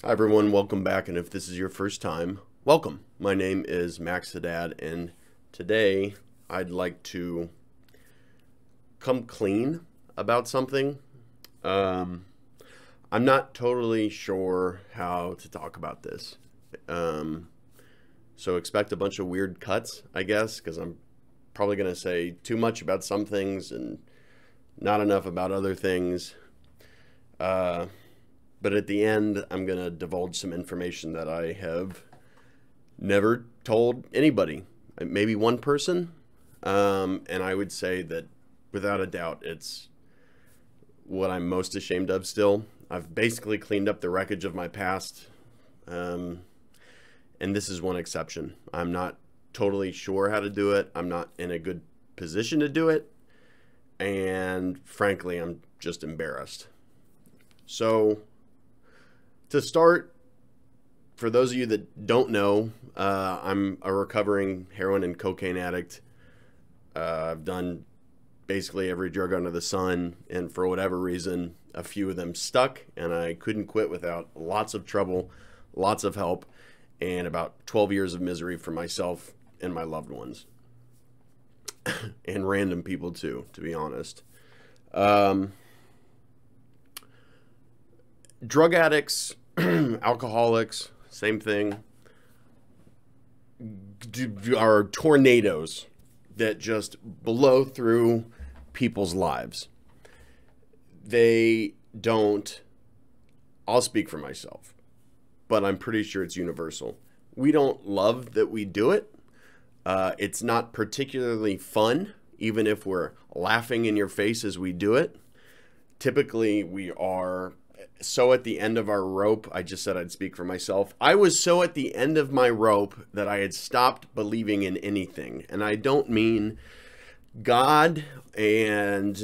Hi everyone, welcome back, and if this is your first time, welcome. My name is Max Haddad, and today I'd like to come clean about something. I'm not totally sure how to talk about this. So expect a bunch of weird cuts, I guess, because I'm probably going to say too much about some things and not enough about other things. But at the end, I'm going to divulge some information that I have never told anybody, maybe one person. And I would say that without a doubt, it's what I'm most ashamed of still. I've basically cleaned up the wreckage of my past. And this is one exception. I'm not totally sure how to do it. I'm not in a good position to do it. And frankly, I'm just embarrassed. So to start, for those of you that don't know, I'm a recovering heroin and cocaine addict. I've done basically every drug under the sun, and for whatever reason, a few of them stuck, and I couldn't quit without lots of trouble, lots of help, and about 12 years of misery for myself and my loved ones. And random people too, to be honest. Drug addicts, alcoholics, same thing, are tornadoes that just blow through people's lives. They don't, I'll speak for myself, but I'm pretty sure it's universal. We don't love that we do it. It's not particularly fun, even if we're laughing in your face as we do it. Typically, we are so at the end of our rope. I just said I'd speak for myself. I was so at the end of my rope that I had stopped believing in anything. And I don't mean God and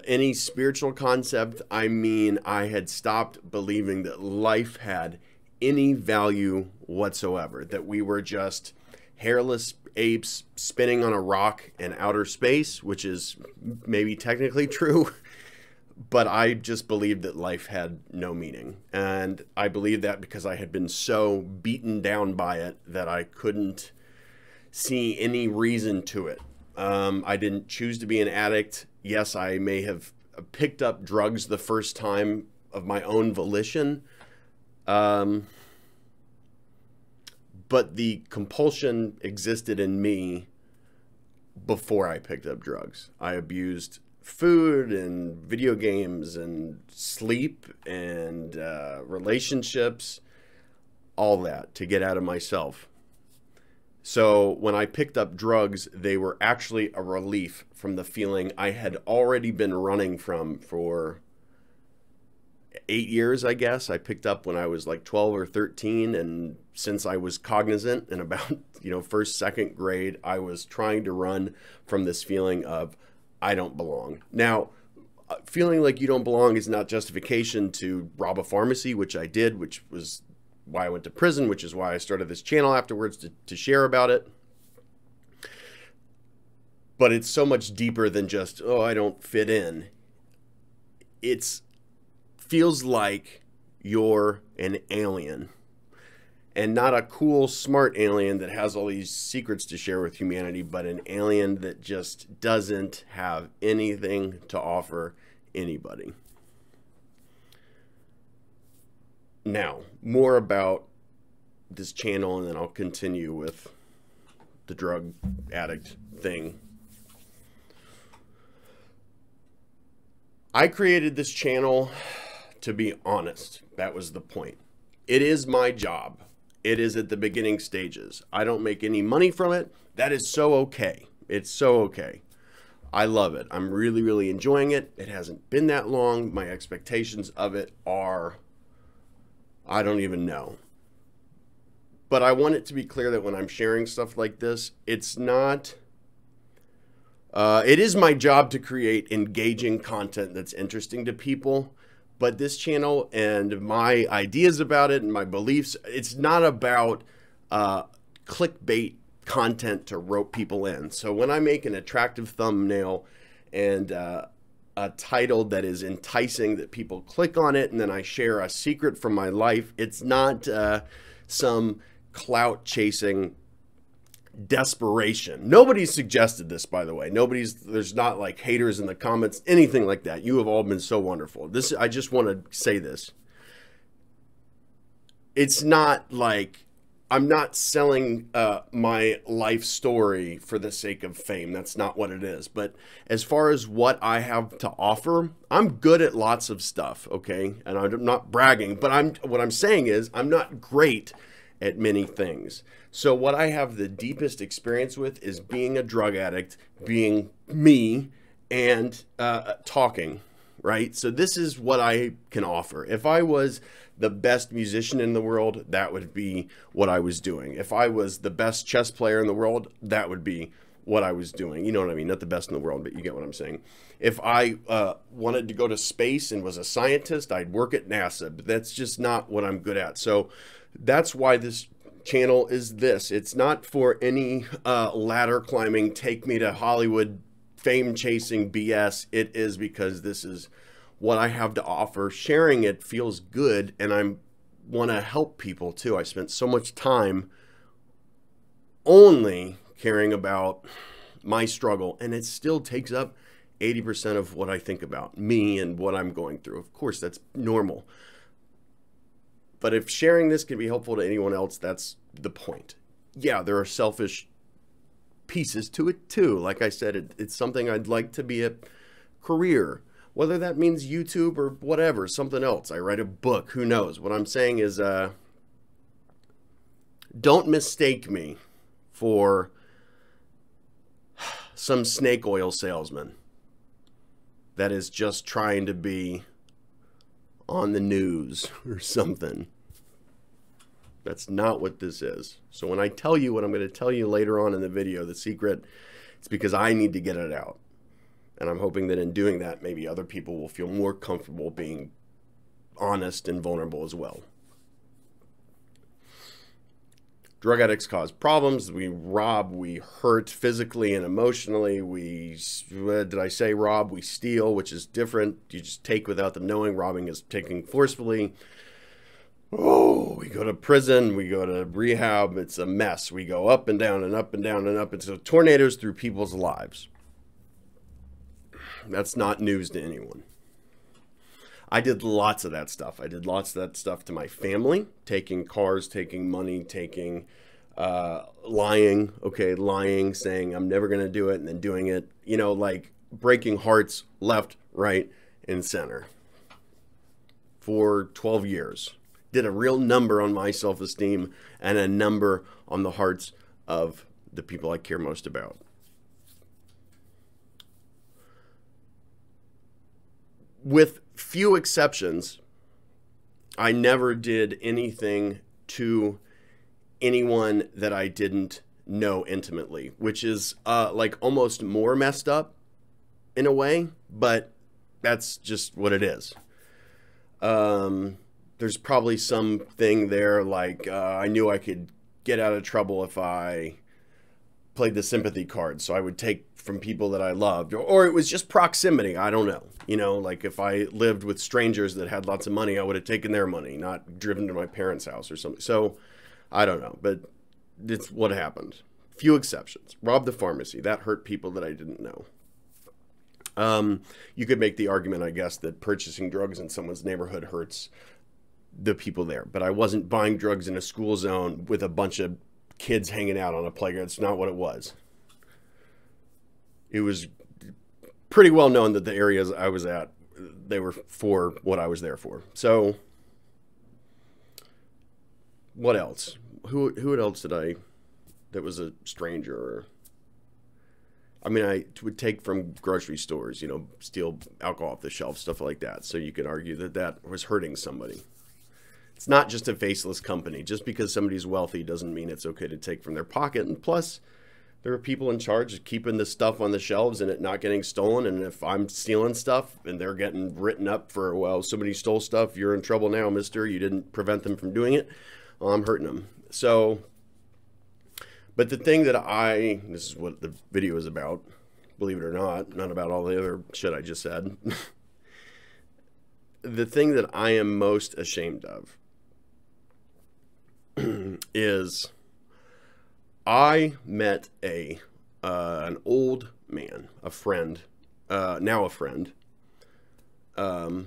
any spiritual concept. I mean, I had stopped believing that life had any value whatsoever, that we were just hairless apes spinning on a rock in outer space, which is maybe technically true. But I just believed that life had no meaning. And I believed that because I had been so beaten down by it that I couldn't see any reason to it. I didn't choose to be an addict. Yes, I may have picked up drugs the first time of my own volition. But the compulsion existed in me before I picked up drugs. I abused food and video games and sleep and relationships, all that to get out of myself. So when I picked up drugs, they were actually a relief from the feeling I had already been running from for 8 years, I guess. I picked up when I was like 12 or 13, and since I was cognizant in about, first, second grade, I was trying to run from this feeling of I don't belong. Now, feeling like you don't belong is not justification to rob a pharmacy, which I did, which was why I went to prison, which is why I started this channel afterwards to share about it. But it's so much deeper than just, oh, I don't fit in. It feels like you're an alien. And not a cool, smart alien that has all these secrets to share with humanity, but an alien that just doesn't have anything to offer anybody. Now, more about this channel, and then I'll continue with the drug addict thing. I created this channel to be honest. That was the point. It is my job. It is at the beginning stages. I don't make any money from it. That is so okay. It's so okay. I love it. I'm really, really enjoying it. It hasn't been that long. My expectations of it are, I don't even know. But I want it to be clear that when I'm sharing stuff like this, it's not, it is my job to create engaging content that's interesting to people. But this channel and my ideas about it and my beliefs, it's not about clickbait content to rope people in. So when I make an attractive thumbnail and a title that is enticing, that people click on it, and then I share a secret from my life. It's not some clout chasing desperation. Nobody suggested this, by the way. There's not like haters in the comments, anything like that. You have all been so wonderful. I just want to say this. It's not like I'm not selling my life story for the sake of fame. That's not what it is. But as far as what I have to offer, I'm good at lots of stuff, okay? And I'm not bragging, but what I'm saying is I'm not great at many things. So what I have the deepest experience with is being a drug addict, being me, and talking, right? So this is what I can offer. If I was the best musician in the world, that would be what I was doing. If I was the best chess player in the world, that would be what I was doing. You know what I mean? Not the best in the world, but you get what I'm saying. If I wanted to go to space and was a scientist, I'd work at NASA, but that's just not what I'm good at. So that's why this channel is this. It's not for any ladder climbing, take me to Hollywood, fame chasing BS. It is because this is what I have to offer. Sharing it feels good, and I want to help people too. I spent so much time only caring about my struggle, and it still takes up 80% of what I think about me and what I'm going through. Of course, that's normal. But if sharing this can be helpful to anyone else, that's the point. Yeah, there are selfish pieces to it too. Like I said, it's something I'd like to be a career. Whether that means YouTube or whatever, something else. I write a book, who knows? What I'm saying is don't mistake me for some snake oil salesman that is just trying to be on the news or something. That's not what this is. So when I tell you what I'm going to tell you later on in the video, the secret, it's because I need to get it out. And I'm hoping that in doing that, maybe other people will feel more comfortable being honest and vulnerable as well. Drug addicts cause problems. We rob, we hurt physically and emotionally. Did I say rob? We steal, which is different. You just take without them knowing. Robbing is taking forcefully. Oh, we go to prison, we go to rehab. It's a mess. We go up and down and up and down and up. It's tornadoes through people's lives. That's not news to anyone. I did lots of that stuff. I did lots of that stuff to my family, taking cars, taking money, taking lying, lying, saying I'm never going to do it and then doing it, you know, like breaking hearts left, right, and center for 12 years. Did a real number on my self-esteem and a number on the hearts of the people I care most about. With few exceptions, I never did anything to anyone that I didn't know intimately, which is like almost more messed up in a way, but that's just what it is. There's probably something there like I knew I could get out of trouble if I played the sympathy card, so I would take from people that I loved, or it was just proximity. I don't know. You know, like if I lived with strangers that had lots of money, I would have taken their money, not driven to my parents' house or something. So I don't know, but it's what happened. Few exceptions. Robbed the pharmacy. That hurt people that I didn't know. You could make the argument, I guess, that purchasing drugs in someone's neighborhood hurts the people there, but I wasn't buying drugs in a school zone with a bunch of kids hanging out on a playground. It's not what it was. It was pretty well known that the areas I was at, they were for what I was there for. So what else? Who else did I, that was a stranger? Or, I mean, I would take from grocery stores, you know, steal alcohol off the shelf, stuff like that. So you could argue that that was hurting somebody. It's not just a faceless company. Just because somebody's wealthy doesn't mean it's okay to take from their pocket. And plus, there are people in charge of keeping the stuff on the shelves and it not getting stolen. And if I'm stealing stuff and they're getting written up for, well, somebody stole stuff, you're in trouble now, mister. You didn't prevent them from doing it. Well, I'm hurting them. So, but the thing that this is what the video is about. believe it or not about all the other shit I just said. The thing that I am most ashamed of is I met an old man, a friend, now a friend. So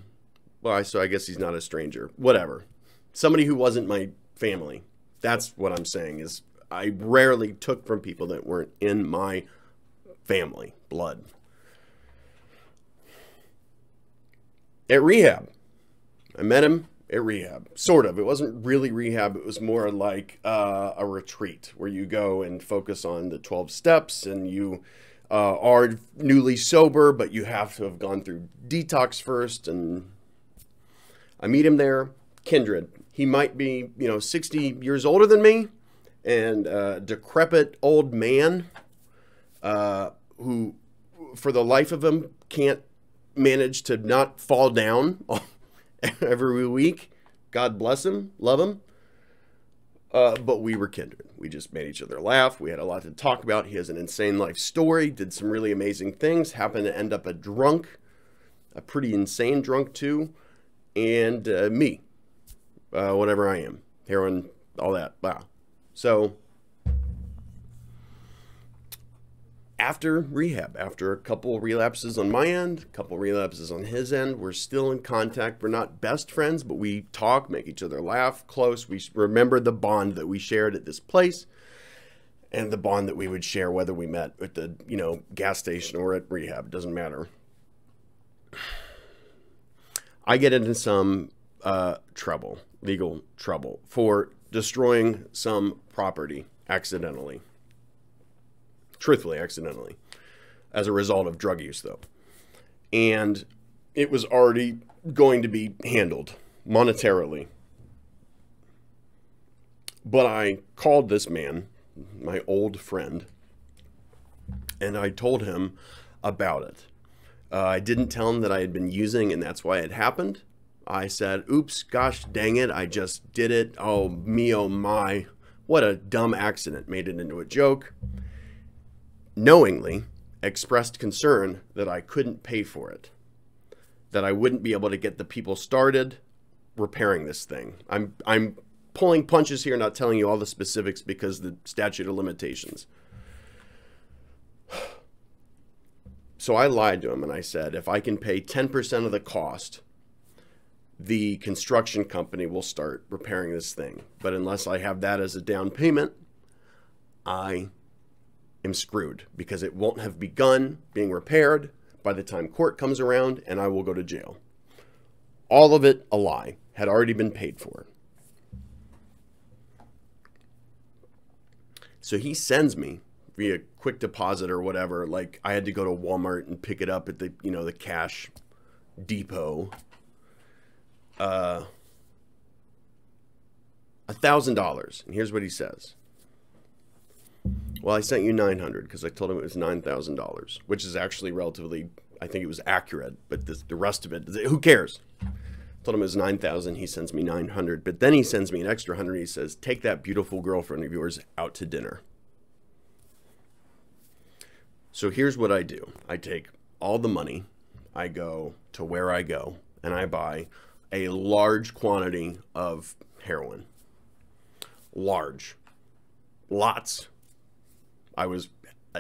I guess he's not a stranger. Whatever. Somebody who wasn't my family. That's what I'm saying is I rarely took from people that weren't in my family, blood. At rehab. I met him at rehab. Sort of. It wasn't really rehab. It was more like a retreat where you go and focus on the 12 steps and you are newly sober, but you have to have gone through detox first. And I meet him there. Kindred. He might be, 60 years older than me and a decrepit old man who, for the life of him, can't manage to not fall down every week. God bless him. Love him. But we were kindred. We just made each other laugh. We had a lot to talk about. He has an insane life story, did some really amazing things, happened to end up a drunk, a pretty insane drunk too, and me, whatever I am, heroin, all that. Wow. So after rehab, after a couple relapses on my end, a couple relapses on his end, we're still in contact. We're not best friends, but we talk, make each other laugh, close. We remember the bond that we shared at this place and the bond that we would share whether we met at the, gas station or at rehab. Doesn't matter. I get into some trouble, legal trouble, for destroying some property accidentally. Truthfully, accidentally, as a result of drug use, though. And it was already going to be handled monetarily. But I called this man, my old friend, and I told him about it. I didn't tell him that I had been using and that's why it happened. I said, oops, gosh dang it, I just did it. Oh, me, oh my. What a dumb accident. Made it into a joke. Knowingly expressed concern that I couldn't pay for it, that I wouldn't be able to get the people started repairing this thing. I'm pulling punches here, not telling you all the specifics because the statute of limitations. So I lied to him and I said, if I can pay 10% of the cost, the construction company will start repairing this thing. But unless I have that as a down payment, I am screwed because it won't have begun being repaired by the time court comes around and I will go to jail. All of it a lie, had already been paid for. So he sends me via quick deposit or whatever, like I had to go to Walmart and pick it up at the, the cash depot. $1,000. And here's what he says. Well, I sent you $900 because I told him it was $9,000, which is actually relatively, I think it was accurate, but the rest of it, who cares? I told him it was $9,000. He sends me $900, but then he sends me an extra $100. He says, take that beautiful girlfriend of yours out to dinner. So here's what I do. I take all the money. I go to where I go and I buy a large quantity of heroin. Large. Lots. I was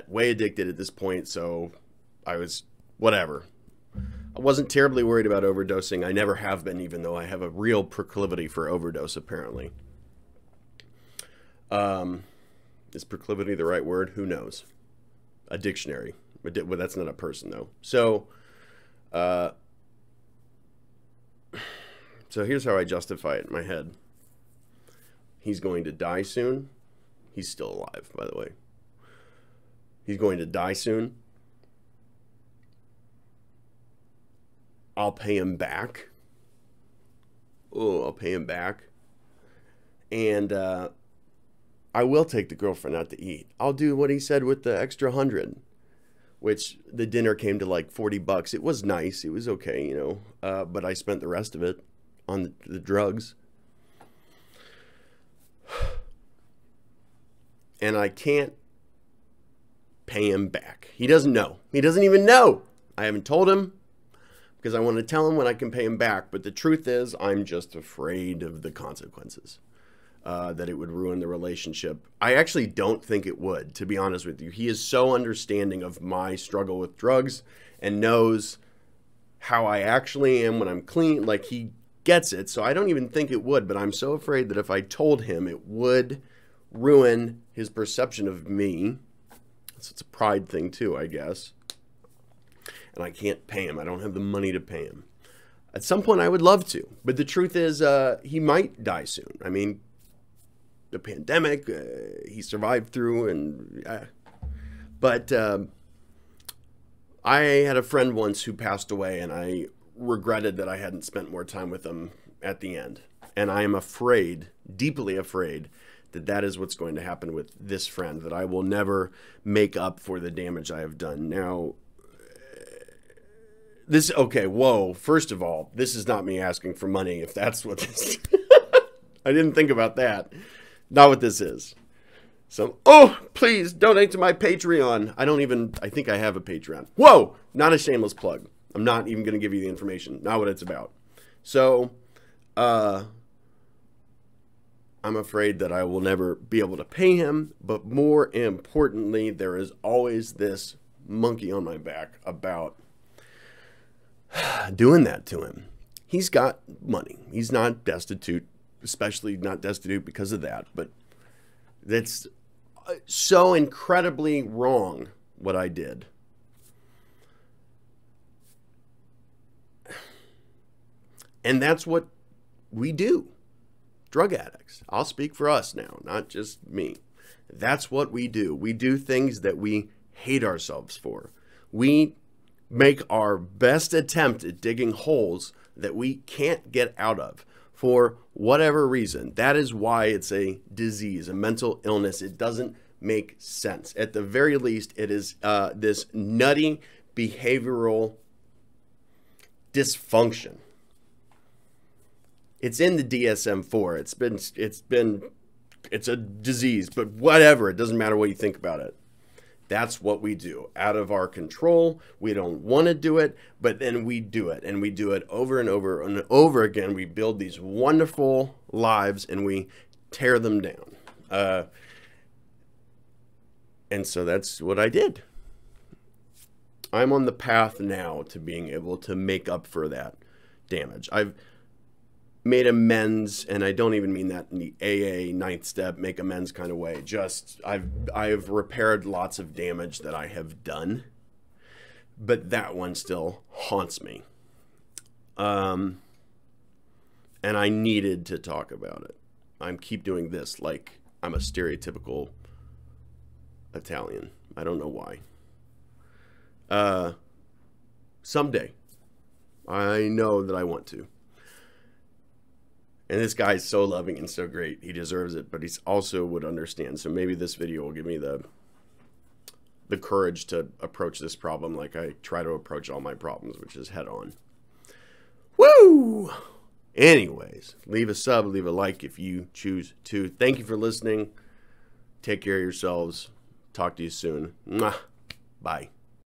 way addicted at this point, so I was whatever. I wasn't terribly worried about overdosing. I never have been, even though I have a real proclivity for overdose, apparently. Is proclivity the right word? Who knows? A dictionary. But that's not a person, though. So here's how I justify it in my head. He's going to die soon. He's still alive, by the way. He's going to die soon. I'll pay him back. Oh, I'll pay him back. And I will take the girlfriend out to eat. I'll do what he said with the extra $100, which the dinner came to like $40. It was nice. It was okay, but I spent the rest of it on the drugs. And I can't pay him back. he doesn't know. He doesn't even know. I haven't told him because I want to tell him when I can pay him back. But the truth is, I'm just afraid of the consequences, that it would ruin the relationship. I actually don't think it would, to be honest with you. He is so understanding of my struggle with drugs and knows how I actually am when I'm clean. Like, he gets it. So I don't even think it would, but I'm so afraid that if I told him, it would ruin his perception of me. So it's a pride thing too, I guess. And I can't pay him. I don't have the money to pay him. At some point I would love to, but the truth is he might die soon. I mean, the pandemic, he survived through, and but I had a friend once who passed away, and I regretted that I hadn't spent more time with him at the end. And I am afraid, deeply afraid, that that is what's going to happen with this friend, that I will never make up for the damage I have done. Now, this, okay, whoa, first of all, this is not me asking for money, if that's what this I didn't think about that. Not what this is. So, oh, please donate to my Patreon. I think I have a Patreon. Whoa, not a shameless plug. I'm not even going to give you the information. Not what it's about. So, I'm afraid that I will never be able to pay him. But more importantly, there is always this monkey on my back about doing that to him. He's got money. He's not destitute, especially not destitute because of that. But that's so incredibly wrong what I did. And that's what we do. Drug addicts. I'll speak for us now, not just me. That's what we do. We do things that we hate ourselves for. We make our best attempt at digging holes that we can't get out of for whatever reason. That is why it's a disease, a mental illness. It doesn't make sense. At the very least, it is this nutty behavioral dysfunction. It's in the DSM-4. It's a disease, but whatever. It doesn't matter what you think about it. That's what we do. Out of our control. We don't want to do it, but then we do it. And we do it over and over and over again. We build these wonderful lives and we tear them down. And so that's what I did. I'm on the path now to being able to make up for that damage. I've made amends, and I don't even mean that in the AA ninth step, make amends kind of way. Just, I've repaired lots of damage that I have done, but that one still haunts me. And I needed to talk about it. I keep doing this like I'm a stereotypical Italian. I don't know why. Someday. I know that I want to. And this guy is so loving and so great. He deserves it, but he also would understand. So maybe this video will give me the courage to approach this problem like I try to approach all my problems, which is head on. Woo! Anyways, leave a sub, leave a like if you choose to. Thank you for listening. Take care of yourselves. Talk to you soon. Mwah. Bye.